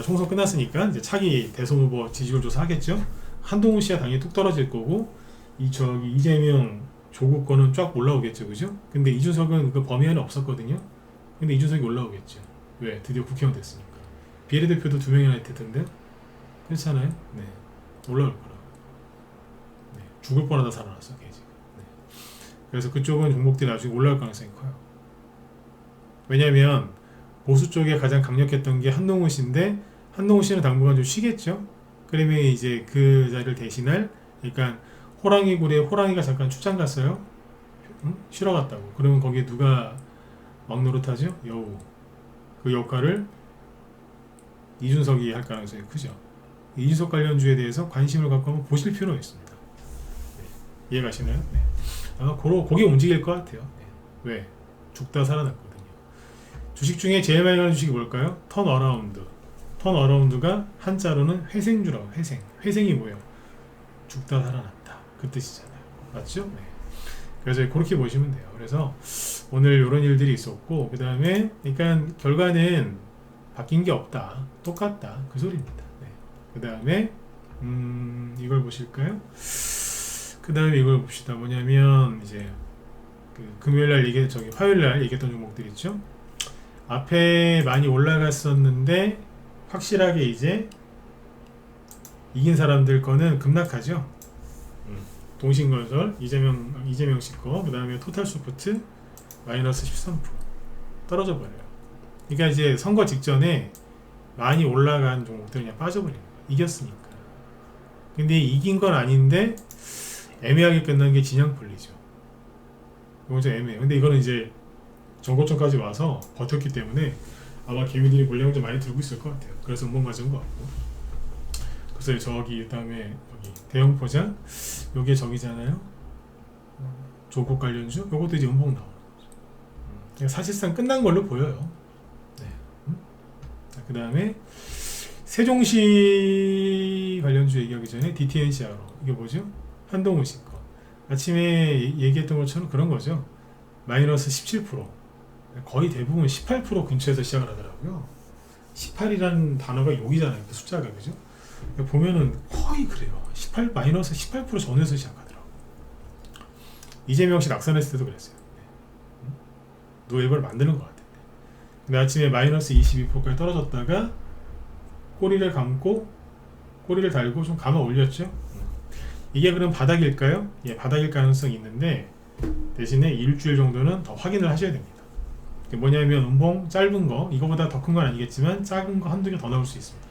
총선 끝났으니까 이제 차기 대선 후보 지지율 조사 하겠죠. 한동훈 씨가 당연히 뚝 떨어질 거고 이재명 조국 거는 쫙 올라오겠죠, 그죠? 근데 이준석은 그 범위 안에 없었거든요. 근데 이준석이 올라오겠죠. 왜? 드디어 국회의원 됐으니까. 비례대표도 2명이나 했던데 그렇잖아요. 네, 올라올 거라. 네, 죽을 뻔하다 살아났어, 걔 지금. 네. 그래서 그쪽은 종목들이 나중에 올라올 가능성이 커요. 왜냐면 보수 쪽에 가장 강력했던 게 한동훈 씨인데 한동훈 씨는 당분간 좀 쉬겠죠. 그러면 이제 그 자리를 대신할, 그러니까 호랑이 굴에 호랑이가 잠깐 출장 갔어요. 응? 쉬러 갔다고. 그러면 거기에 누가 막노릇하죠? 여우. 그 역할을 이준석이 할 가능성이 크죠. 이준석 관련주에 대해서 관심을 갖고 한번 보실 필요가 있습니다. 네. 이해가시나요? 네. 아마 거기 움직일 것 같아요. 네. 왜? 죽다 살아났거든요. 주식 중에 제일 많이 가는 주식이 뭘까요? 턴어라운드. 턴어라운드가 한자로는 회생주라고. 회생이 뭐예요? 죽다 살아났다. 그 뜻이잖아요. 맞죠? 네. 그래서 그렇게 보시면 돼요. 그래서 오늘 이런 일들이 있었고, 그 다음에 그러니까 결과는 바뀐 게 없다. 똑같다. 그 소리입니다. 네. 그 다음에 이걸 보실까요? 그 다음에 이걸 봅시다. 뭐냐면 이제 그 금요일날 화요일날 얘기했던 종목들 있죠. 앞에 많이 올라갔었는데 확실하게 이제 이긴 사람들 거는 급락하죠. 동신건설, 이재명 씨 거, 그 다음에 토탈소프트 마이너스 13% 떨어져 버려요. 그러니까 이제 선거 직전에 많이 올라간 종목들은 그냥 빠져버립니다. 이겼으니까. 근데 이긴 건 아닌데 애매하게 끝난 게 진양폴리죠. 이거 좀 애매해요. 근데 이거는 이제 정거점까지 와서 버텼기 때문에 아마 개미들이 물량을 좀 많이 들고 있을 것 같아요. 그래서 음봉 맞은 것 같고. 그래서 저기 그다음에 여기 대형 포장 요게 저기잖아요. 조국 관련주 요것도 이제 음봉 나오는 거죠. 사실상 끝난 걸로 보여요. 네. 그 다음에 세종시 관련주 얘기하기 전에 DTNCR로 이게 뭐죠? 한동훈 씨 거. 아침에 얘기했던 것처럼 그런 거죠. 마이너스 17%. 거의 대부분 18% 근처에서 시작을 하더라고요. 18이라는 단어가 여기잖아요. 그 숫자가 그죠? 보면은 거의 그래요. 18 마이너스 18% 전에서 시작하더라고. 이재명 씨 낙선했을 때도 그랬어요. 노예벌 만드는 것 같아요. 근데 아침에 마이너스 22%까지 떨어졌다가 꼬리를 감고 꼬리를 달고 좀 감아 올렸죠. 이게 그럼 바닥일까요? 예, 바닥일 가능성이 있는데 대신에 일주일 정도는 더 확인을 하셔야 됩니다. 뭐냐면 음봉 짧은 거 이거보다 더 큰 건 아니겠지만 작은 거 한두 개 더 나올 수 있습니다.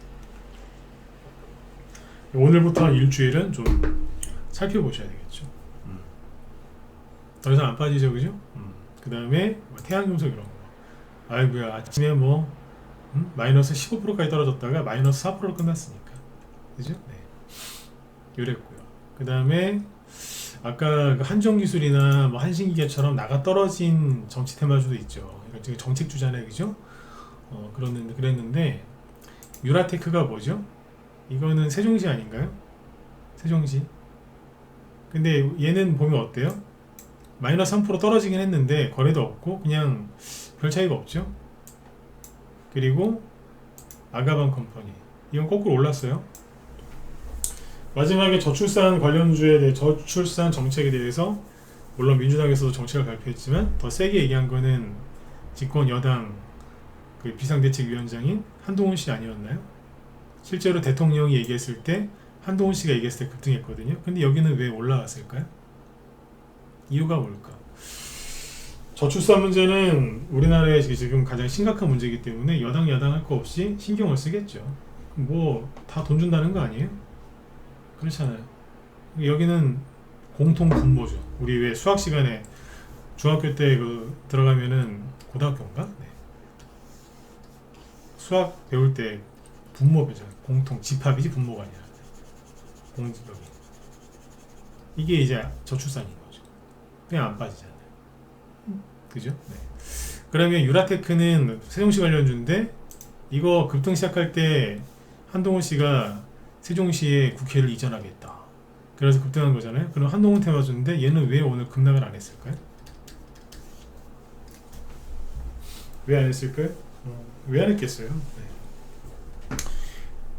오늘부터 일주일은 좀 살펴보셔야 되겠죠. 더 이상 안 빠지죠, 그죠? 그 다음에 뭐 태양금속 이런 거. 아이고야, 아침에 뭐 마이너스 15%까지 떨어졌다가 마이너스 4%로 끝났으니까, 그죠? 네, 요랬고요. 그 다음에 아까 그 한정기술이나 뭐 한신기계처럼 나가 떨어진 정치 테마주도 있죠. 이거 정책주잖아요, 그죠? 그랬는데 유라테크가 뭐죠? 이거는 세종시 아닌가요? 세종시. 근데 얘는 보면 어때요? 마이너스 3% 떨어지긴 했는데 거래도 없고 그냥 별 차이가 없죠. 그리고 아가방 컴퍼니 이건 거꾸로 올랐어요. 마지막에 저출산 관련주에 대해 저출산 정책에 대해서 물론 민주당에서도 정책을 발표했지만 더 세게 얘기한 거는 집권 여당 그 비상대책위원장인 한동훈 씨 아니었나요? 실제로 대통령이 얘기했을 때 한동훈 씨가 얘기했을 때 급등했거든요. 근데 여기는 왜 올라왔을까요? 이유가 뭘까? 저출산 문제는 우리나라에 지금 가장 심각한 문제이기 때문에 여당 야당 할 거 없이 신경을 쓰겠죠. 뭐 다 돈 준다는 거 아니에요? 그렇잖아요. 여기는 공통 분모죠. 우리 왜 수학 시간에 중학교 때 그 들어가면은 고등학교인가? 네. 수학 배울 때 분모 배죠. 공통 집합이지 분모가 아니라 공집합이. 이게 이제 저출산인 거죠. 그냥 안 빠지잖아요. 그죠? 네. 그러면 유라테크는 세종시 관련주인데 이거 급등 시작할 때 한동훈 씨가 세종시에 국회를 이전하겠다. 그래서 급등한 거잖아요. 그럼 한동훈 테마주인데 얘는 왜 오늘 급락을 안 했을까요? 왜 안 했을까요? 왜 안 했겠어요? 네.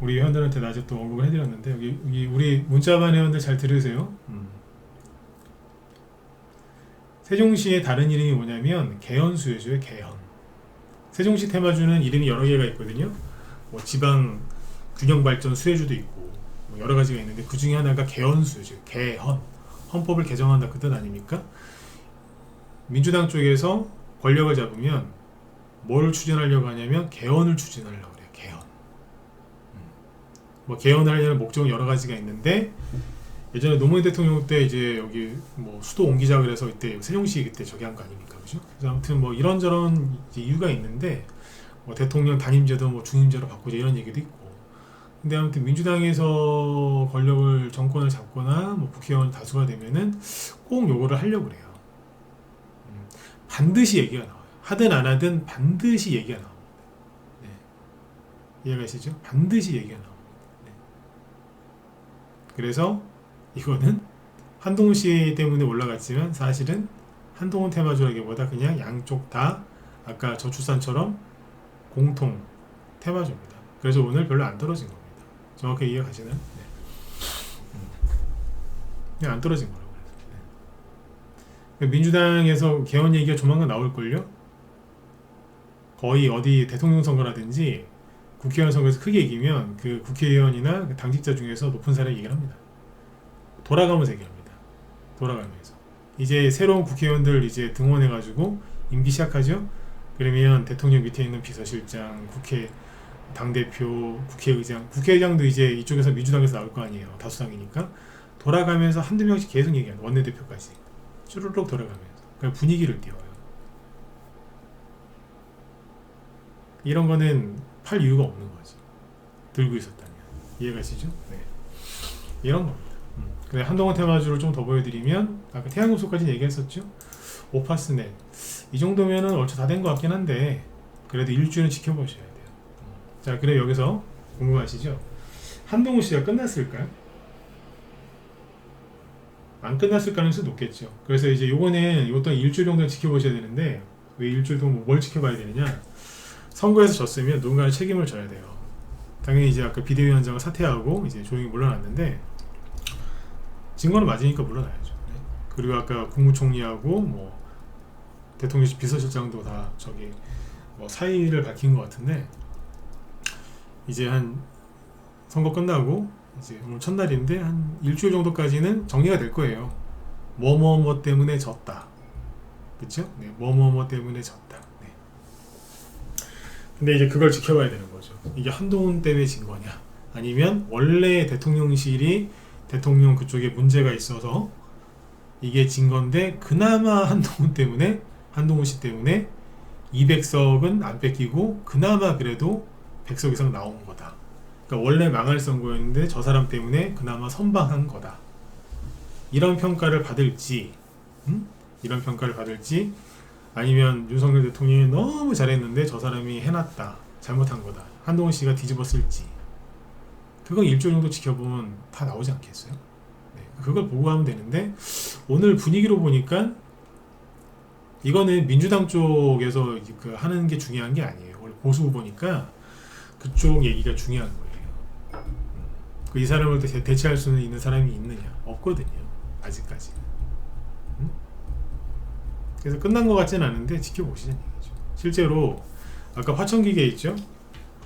우리 회원들한테 낮에 또 언급을 해드렸는데 여기 우리 문자반 회원들 잘 들으세요. 세종시의 다른 이름이 뭐냐면 개헌수혜주예요. 개헌. 세종시 테마주는 이름이 여러 개가 있거든요. 뭐 지방 균형발전 수혜주도 있고 뭐 여러 가지가 있는데 그 중에 하나가 개헌수혜주. 개헌. 헌법을 개정한다 그 뜻 아닙니까? 민주당 쪽에서 권력을 잡으면 뭘 추진하려고 하냐면 개헌을 추진하려고 그래요. 개헌. 뭐 개헌을 하려는 목적은 여러 가지가 있는데 예전에 노무현 대통령 때 이제 여기 뭐 수도 옮기자 그래서 이때 세종시 그때 저기 한 거 아닙니까, 그죠? 그래서 아무튼 뭐 이런저런 이제 이유가 있는데 뭐 대통령 단임제도 뭐 중임제로 바꾸자 이런 얘기도 있고. 근데 아무튼 민주당에서 권력을 정권을 잡거나 뭐 국회의원 다수가 되면은 꼭 요거를 하려고 그래요. 반드시 얘기가 나와요. 하든 안 하든 반드시 얘기가 나옵니다. 네. 이해가시죠? 반드시 얘기가 나옵니다. 네. 그래서 이거는 한동훈 씨 때문에 올라갔지만 사실은 한동훈 테마주라기보다 그냥 양쪽 다 아까 저출산처럼 공통 테마주입니다. 그래서 오늘 별로 안 떨어진 겁니다. 정확하게 이해가시나요? 네. 그냥 안 떨어진 거라고. 네. 민주당에서 개헌 얘기가 조만간 나올걸요? 거의 어디 대통령 선거라든지 국회의원 선거에서 크게 이기면 그 국회의원이나 그 당직자 중에서 높은 사람 얘기를 합니다. 돌아가면서 얘기합니다. 돌아가면서. 이제 새로운 국회의원들 이제 등원해가지고 임기 시작하죠? 그러면 대통령 밑에 있는 비서실장, 국회 당대표, 국회의장, 국회의장도 이제 이쪽에서 민주당에서 나올 거 아니에요. 다수당이니까. 돌아가면서 한두 명씩 계속 얘기하는 원내대표까지. 쭈르륵 돌아가면서. 그러니까 분위기를 띄워요. 이런 거는 팔 이유가 없는 거지. 들고 있었다면. 이해가시죠? 네. 이런 겁니다. 근데 한동훈 테마주를 좀 더 보여드리면 아까 태양금속까지 얘기했었죠. 오파스넷 이 정도면은 얼추 다 된 것 같긴 한데 그래도 일주일은 지켜보셔야 돼요. 자, 그래 여기서 궁금하시죠? 한동훈 씨가 끝났을까요? 안 끝났을 가능성이 높겠죠. 그래서 이제 요거는 이것도 일주일 정도 지켜보셔야 되는데 왜 일주일 동안 뭘 지켜봐야 되느냐? 선거에서 졌으면 누군가는 책임을 져야 돼요. 당연히 이제 아까 비대위원장을 사퇴하고 이제 조용히 물러났는데 증거는 맞으니까 물러나야죠. 네. 그리고 아까 국무총리하고 뭐 대통령실 비서실장도 다 저기 뭐 사의를 밝힌 것 같은데 이제 한 선거 끝나고 이제 오늘 첫날인데 한 일주일 정도까지는 정리가 될 거예요. 뭐뭐뭐 때문에 졌다. 그렇죠? 네, 뭐뭐뭐 때문에 졌다. 네. 근데 이제 그걸 지켜봐야 되는 거죠. 이게 한동훈 때문에 진 거냐? 아니면 원래 대통령실이 대통령 그쪽에 문제가 있어서 이게 진 건데 그나마 한동훈 씨 때문에 200석은 안 뺏기고 그나마 그래도 100석 이상 나온 거다. 그러니까 원래 망할 선거였는데 저 사람 때문에 그나마 선방한 거다. 이런 평가를 받을지, 이런 평가를 받을지, 아니면 윤석열 대통령이 너무 잘했는데 저 사람이 해놨다, 잘못한 거다. 한동훈 씨가 뒤집었을지. 그건 일주일 정도 지켜보면 다 나오지 않겠어요? 네, 그걸 보고 하면 되는데 오늘 분위기로 보니까 이거는 민주당 쪽에서 그 하는 게 중요한 게 아니에요. 원래 보수 후보니까 그쪽 얘기가 중요한 거예요. 이 사람을 대체할 수 있는 사람이 있느냐? 없거든요. 아직까지. 그래서 끝난 것 같지는 않은데 지켜보시자는 얘기죠. 실제로 아까 화천기계 있죠?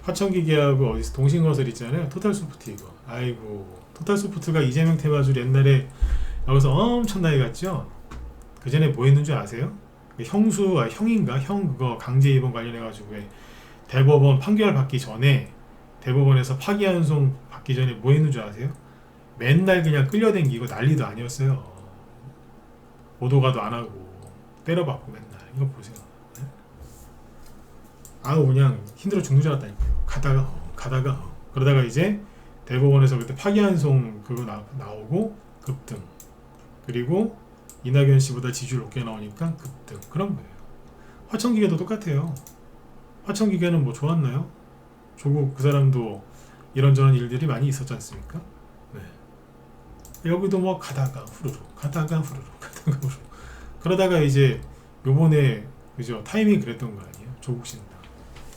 화천기계하고 어디서 동신거설 있잖아요. 토탈소프트 이거. 아이고, 토탈소프트가 이재명 테마줄 옛날에 여기서 엄청나게 갔죠? 그 전에 뭐 했는 줄 아세요? 형인가? 형 그거 강제 입원 관련해가지고 왜 대법원 판결 받기 전에 대법원에서 파기환송 받기 전에 뭐 했는 줄 아세요? 맨날 그냥 끌려댕기고 난리도 아니었어요. 보도가도 안 하고 때려박고 맨날. 이거 보세요. 네? 아우 그냥 힘들어 죽는 줄 알았다니까요. 가다가 그러다가 이제 대법원에서 그때 파기환송 그거 나오고 급등. 그리고 이낙연 씨보다 지지율 높게 나오니까 급등. 그런 거예요. 화천기계도 똑같아요. 화천기계는 뭐 좋았나요? 조국 그 사람도 이런저런 일들이 많이 있었지 않습니까? 네. 여기도 뭐 가다가 후루룩 그러다가 이제 요번에 그죠 타이밍 그랬던 거 아니에요? 조국 신당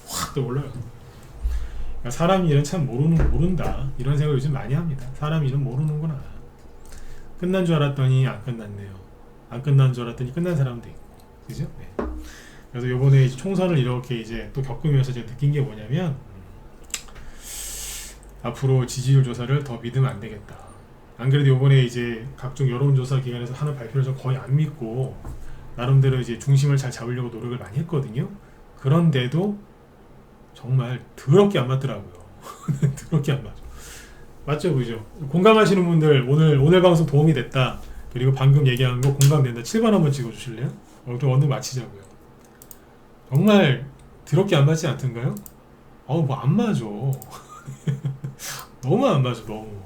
확 떠올라요. 그러니까 사람 일은 참 모른다 이런 생각을 요즘 많이 합니다. 사람 일은 모르는구나. 끝난 줄 알았더니 안 끝났네요. 안 끝난 줄 알았더니 끝난 사람도 있고, 그죠? 네. 그래서 요번에 총선을 이렇게 이제 또 겪으면서 제가 느낀 게 뭐냐면 앞으로 지지율 조사를 더 믿으면 안 되겠다. 안 그래도 요번에 이제 각종 여론조사 기관에서 하는 발표를 좀 거의 안 믿고 나름대로 이제 중심을 잘 잡으려고 노력을 많이 했거든요. 그런데도 정말 더럽게 안 맞더라고요. 더럽게 안 맞아. 맞죠, 그죠? 공감하시는 분들 오늘 방송 도움이 됐다. 그리고 방금 얘기한 거 공감된다. 7번 한번 찍어주실래요? 좀 얼른 마치자고요. 정말 더럽게 안 맞지 않던가요? 뭐 안 맞아. 너무 안 맞아, 너무.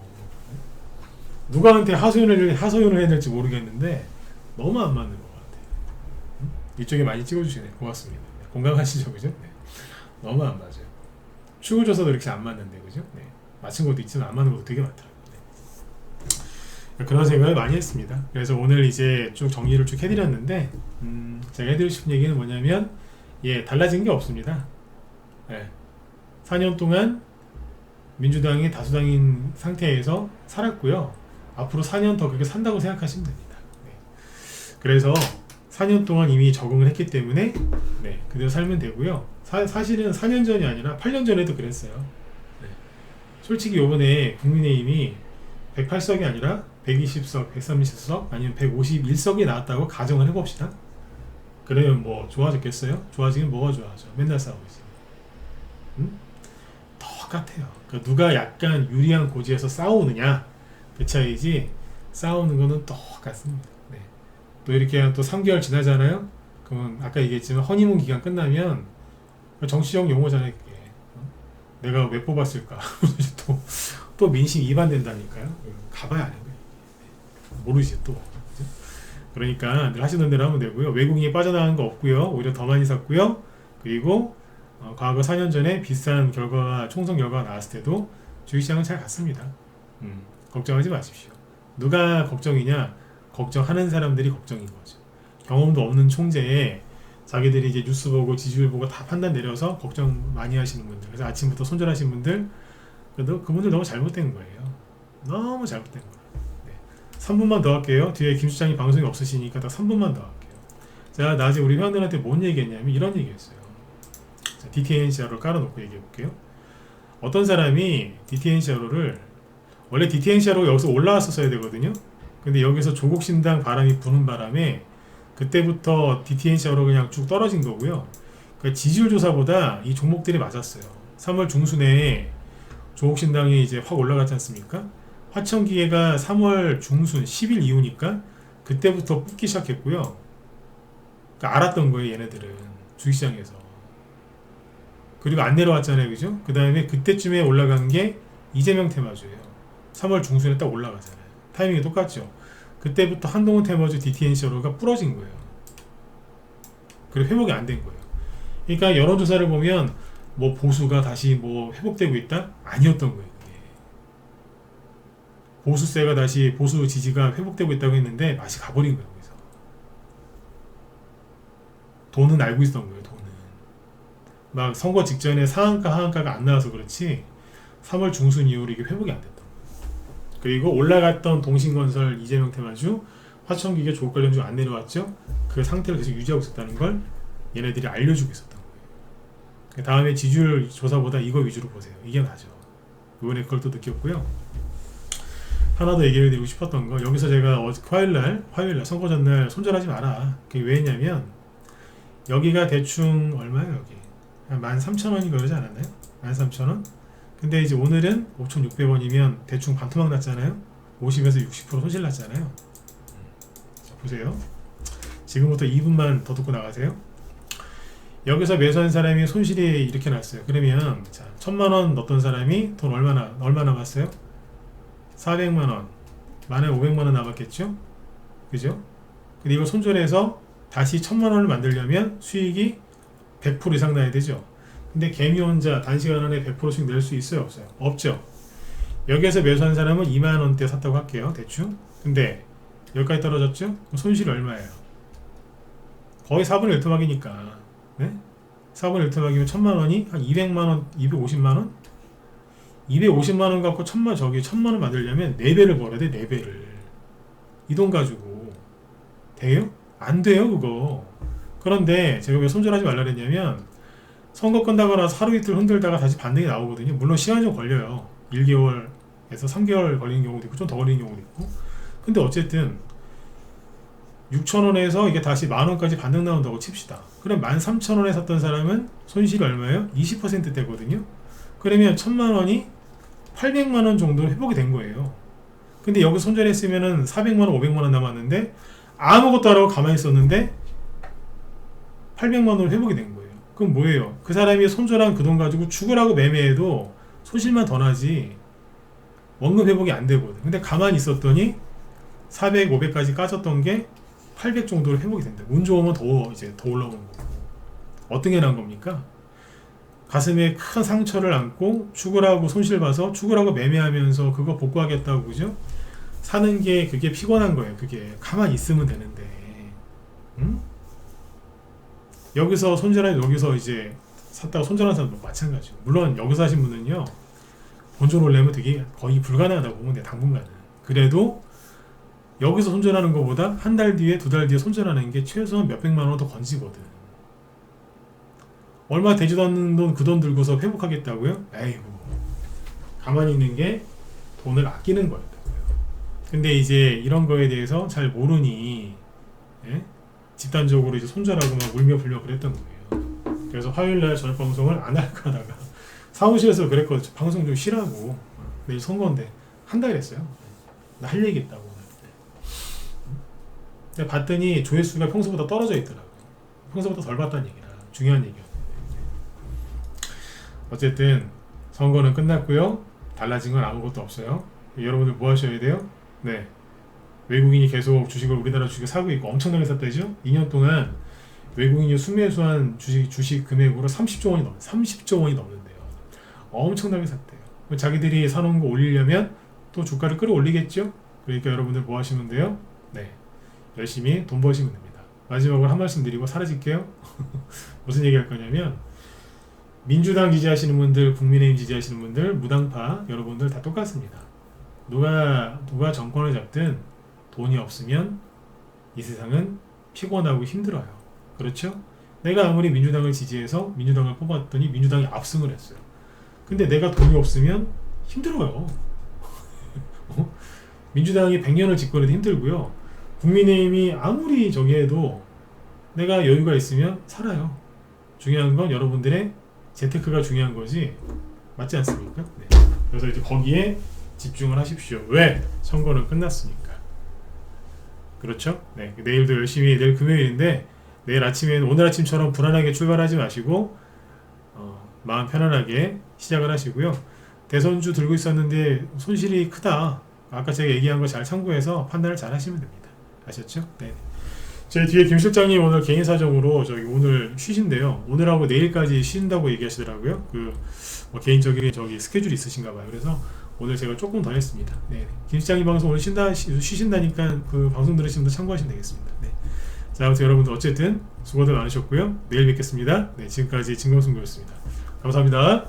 누구한테 하소연을 해야 될지 모르겠는데 너무 안 맞는 것 같아요. 이쪽에 많이 찍어주시네. 고맙습니다. 공감하시죠, 그죠? 네. 너무 안 맞아요. 추구조사도 이렇게 안 맞는데, 그죠? 네. 맞춘 것도 있지만 안 맞는 것도 되게 많더라고요. 네. 그런 생각을 많이 했습니다. 그래서 오늘 이제 쭉 정리를 쭉 해드렸는데 제가 해드리고 싶은 얘기는 뭐냐면 달라진 게 없습니다. 네. 4년 동안 민주당이 다수당인 상태에서 살았고요. 앞으로 4년 더 그렇게 산다고 생각하시면 됩니다. 네. 그래서 4년 동안 이미 적응을 했기 때문에 그대로 살면 되고요. 사실은 4년 전이 아니라 8년 전에도 그랬어요. 네. 솔직히 요번에 국민의힘이 108석이 아니라 120석, 130석 아니면 151석이 나왔다고 가정을 해봅시다. 그러면 뭐 좋아졌겠어요? 좋아지긴 뭐가 좋아져? 맨날 싸우지. 똑같아요. 그러니까 누가 약간 유리한 고지에서 싸우느냐 그 차이지 싸우는 거는 똑같습니다. 네. 또 이렇게 또 3개월 지나잖아요. 그러면 아까 얘기했지만 허니문 기간 끝나면 정치적 용어잖아요 그게. 내가 왜 뽑았을까? 또 민심 위반된다니까요. 가봐야 아는 거예요. 모르지 또. 그러니까 늘 하시는 대로 하면 되고요. 외국인이 빠져나간 거 없고요. 오히려 더 많이 샀고요. 그리고 과거 4년 전에 비싼 결과가 총선 결과가 나왔을 때도 주식시장은 잘 갔습니다. 걱정하지 마십시오. 누가 걱정이냐? 걱정하는 사람들이 걱정인 거죠. 경험도 없는 총재에 자기들이 이제 뉴스 보고 지지율 보고 다 판단 내려서 걱정 많이 하시는 분들, 그래서 아침부터 손절하신 분들, 그래도 그분들 너무 잘못된 거예요. 너무 잘못된 거예요. 네. 3분만 더 할게요. 뒤에 김 수장이 방송이 없으시니까 딱 3분만 더 할게요. 자, 낮에 우리 회원들한테 뭔 얘기했냐면 이런 얘기했어요. 자, DTNCR로 깔아놓고 얘기해 볼게요. 어떤 사람이 DTNCR로를 원래 DTNCR로 여기서 올라왔었어야 되거든요. 근데 여기서 조국 신당 바람이 부는 바람에 그때부터 DTNCR로 그냥 쭉 떨어진 거고요. 그러니까 지지율 조사보다 이 종목들이 맞았어요. 3월 중순에 조국 신당이 이제 확 올라갔지 않습니까? 화천기계가 3월 중순 10일 이후니까 그때부터 뽑기 시작했고요. 그러니까 알았던 거예요, 얘네들은 주식시장에서. 그리고 안 내려왔잖아요, 그죠? 그 다음에 그때쯤에 올라간 게 이재명 테마주예요. 3월 중순에 딱 올라가잖아요. 타이밍이 똑같죠. 그때부터 한동훈 테마주 DTNCR로가 부러진 거예요. 그리고 회복이 안 된 거예요. 그러니까 여론조사를 보면 뭐 보수가 다시 뭐 회복되고 있다? 아니었던 거예요. 그게. 보수세가 다시 보수 지지가 회복되고 있다고 했는데 맛이 가버린 거예요. 그래서 돈은 알고 있었던 거예요. 돈은 막 선거 직전에 상한가 하한가가 안 나와서 그렇지 3월 중순 이후로 이게 회복이 안 됐던 거예요. 그리고 올라갔던 동신건설, 이재명 테마주, 화천기계, 조국 관련주 안 내려왔죠. 그 상태를 계속 유지하고 있었다는 걸 얘네들이 알려주고 있었던 거예요. 그 다음에 지지율 조사보다 이거 위주로 보세요. 이게 맞아. 이번에 그걸 또 느꼈고요. 하나 더 얘기를 드리고 싶었던 거, 여기서 제가 화요일날 선거 전날 손절하지 마라. 그게 왜 했냐면 여기가 대충 얼마예요? 여기 한 13,000원인가 그러지 않았나요? 13,000원? 근데 이제 오늘은 5,600원이면 대충 반토막 났잖아요. 50에서 60% 손실 났잖아요. 자, 보세요. 지금부터 2분만 더 듣고 나가세요. 여기서 매수한 사람이 손실이 이렇게 났어요. 그러면 자, 1,000만원 넣었던 사람이 돈 얼마 남았어요? 400만원, 만에 500만원 남았겠죠? 그죠? 근데 이걸 손절해서 다시 1,000만원을 만들려면 수익이 100% 이상 나야 되죠. 근데 개미 혼자 단시간 안에 100%씩 낼 수 있어요? 없어요? 없죠. 여기에서 매수한 사람은 2만원대 샀다고 할게요. 대충. 근데 여기까지 떨어졌죠? 그럼 손실이 얼마예요? 거의 4분의 1 토막이니까. 네? 4분의 1 토막이면 1,000만원이 한 200만원, 250만원? 250만원 갖고 1,000만원 만들려면 4배를 벌어야 돼. 4배를. 이 돈 가지고 돼요? 안 돼요 그거. 그런데 제가 왜 손절하지 말라 그랬냐면 선거 끝나고 나서 하루 이틀 흔들다가 다시 반등이 나오거든요. 물론 시간이 좀 걸려요. 1개월에서 3개월 걸리는 경우도 있고 좀 더 걸리는 경우도 있고. 근데 어쨌든 6,000원에서 이게 다시 만원까지 반등 나온다고 칩시다. 그럼 13,000원에 샀던 사람은 손실이 얼마예요? 20%대거든요. 그러면 1,000만원이 800만원 정도 회복이 된 거예요. 근데 여기 손절했으면은 400만원, 500만원 남았는데 아무것도 안 하고 가만히 있었는데 800만원 회복이 된 거예요. 그럼 뭐예요? 그 사람이 손절한 그 돈 가지고 죽으라고 매매해도 손실만 더 나지 원금 회복이 안 되거든. 근데 가만히 있었더니 400, 500까지 까졌던 게 800 정도로 회복이 된다. 운 좋으면 더 올라오는 거고. 어떤 게 난 겁니까? 가슴에 큰 상처를 안고 죽으라고 손실 봐서 죽으라고 매매하면서 그거 복구하겠다고, 그죠? 사는 게 그게 피곤한 거예요. 그게 가만히 있으면 되는데, 응? 여기서 이제 샀다가 손절한 사람도 마찬가지고. 물론 여기서 하신 분은요 본전 올려면 되게 거의 불가능하다고 보면 돼, 당분간은. 그래도 여기서 손절하는 것보다 한 달 뒤에, 두 달 뒤에 손절하는 게 최소한 몇백만 원 더 건지거든. 얼마 되지도 않는 돈, 그 돈 들고서 회복하겠다고요? 에이구, 가만히 있는 게 돈을 아끼는 거였다고요. 근데 이제 이런 거에 대해서 잘 모르니, 예? 집단적으로 이제 손절하고 막 울며 불며 그랬던 거예요. 그래서 화요일날 저녁 방송을 안 할까 하다가 사무실에서 그랬거든요. 방송 좀 쉬라고. 내일 선거인데 한다 그랬어요. 나 할 얘기 있다고. 근데 봤더니 조회수가 평소보다 떨어져 있더라고요. 평소보다 덜 봤다는 얘기라 중요한 얘기였는데. 어쨌든 선거는 끝났고요. 달라진 건 아무것도 없어요. 여러분들 뭐 하셔야 돼요? 네. 외국인이 계속 주식을 우리나라 주식을 사고 있고 엄청나게 샀다죠? 2년 동안 외국인이 순매수한 주식 금액으로 30조 원이 30조 원이 넘는데요. 엄청나게 샀대요. 자기들이 사놓은 거 올리려면 또 주가를 끌어올리겠죠? 그러니까 여러분들 뭐 하시면 돼요? 네. 열심히 돈 버시면 됩니다. 마지막으로 한 말씀 드리고 사라질게요. 무슨 얘기 할 거냐면, 민주당 지지하시는 분들, 국민의힘 지지하시는 분들, 무당파 여러분들 다 똑같습니다. 누가 정권을 잡든 돈이 없으면 이 세상은 피곤하고 힘들어요. 그렇죠? 내가 아무리 민주당을 지지해서 민주당을 뽑았더니 민주당이 압승을 했어요. 근데 내가 돈이 없으면 힘들어요. 민주당이 100년을 집권해도 힘들고요. 국민의힘이 아무리 저기 해도 내가 여유가 있으면 살아요. 중요한 건 여러분들의 재테크가 중요한 거지, 맞지 않습니까? 네. 그래서 이제 거기에 집중을 하십시오. 왜? 선거는 끝났으니까. 그렇죠? 네. 내일도 열심히, 내일 금요일인데 내일 아침에는 오늘 아침처럼 불안하게 출발하지 마시고 마음 편안하게 시작을 하시고요. 대선주 들고 있었는데 손실이 크다. 아까 제가 얘기한 거 잘 참고해서 판단을 잘 하시면 됩니다. 아셨죠? 네. 제 뒤에 김 실장님 오늘 개인 사정으로 저기 오늘 쉬신데요. 오늘하고 내일까지 쉰다고 얘기하시더라고요. 뭐 개인적인 저기 스케줄이 있으신가 봐요. 그래서 오늘 제가 조금 더 했습니다. 네. 김 실장님 방송 오늘 쉬신다니까 그 방송 들으시면 참고하시면 되겠습니다. 네. 자, 아무튼 여러분들 어쨌든 수고들 많으셨고요. 내일 뵙겠습니다. 네, 지금까지 진검승부였습니다. 감사합니다.